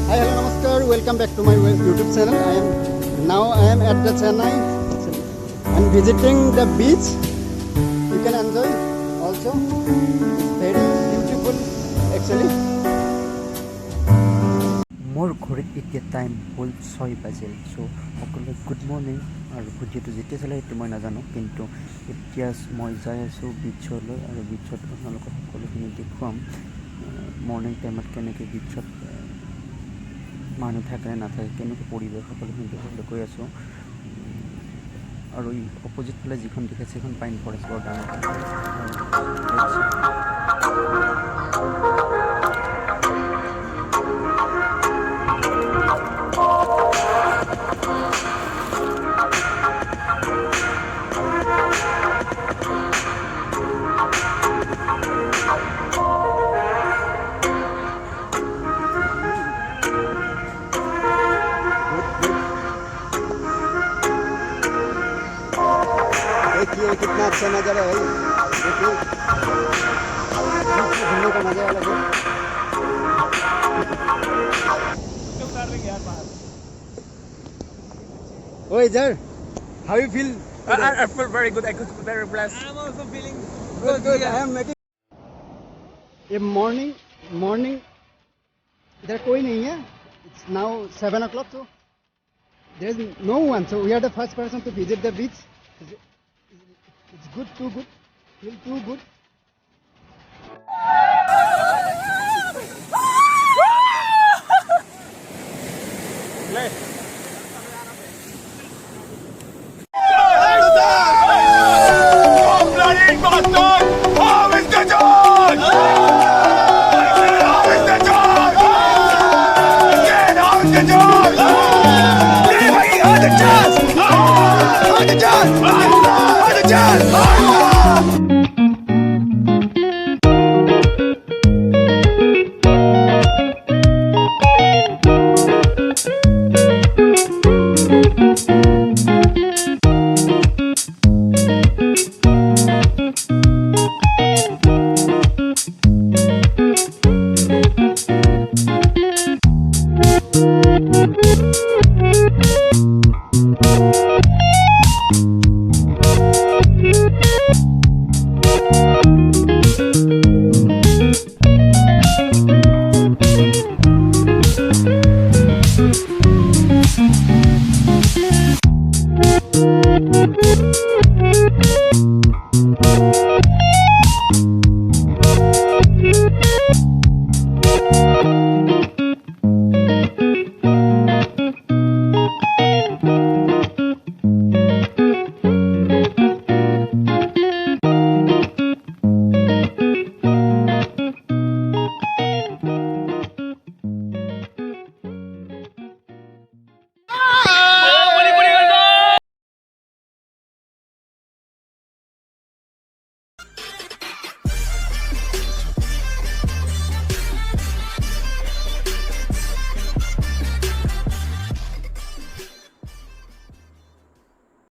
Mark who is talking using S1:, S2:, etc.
S1: Hi, hello, namaskar. Welcome back to my YouTube channel. I am at the Chennai. I'm visiting the beach. You can enjoy also. It's very beautiful actually.
S2: More correct at the time whole soy basil. So okay, good morning. আৰু ভিডিঅ'টো যেতিয়া চালে সেইটো মই নাজানো, কিন্তু এতিয়া মই যাই আছোঁ বিচলৈ আৰু বিচত আপোনালোকক সকলোখিনি দেখুৱাম। মৰ্ণিং টাইমত কেনেকৈ বিচত মানুহ থাকে নাথাকে, কেনেকৈ পৰিৱেশ সকলোখিনি দেখুৱাবলৈ গৈ আছোঁ। আৰু এই অপজিট ফালে যিখন দেখাইছে সেইখন পাইন ফৰেষ্ট বৰ ডাঙৰ।
S1: देखिए कितना अच्छा नज़ारा है, देखिए घूमने का मजा अलग है। Oh, Jar, how you feel?
S3: I feel very good. I feel very blessed. I'm also feeling
S1: Good. I am making a morning. इधर कोई नहीं है. It's now 7 o'clock, so there is no one. So we are the first person to visit the beach. It's good, too good. Feel too good.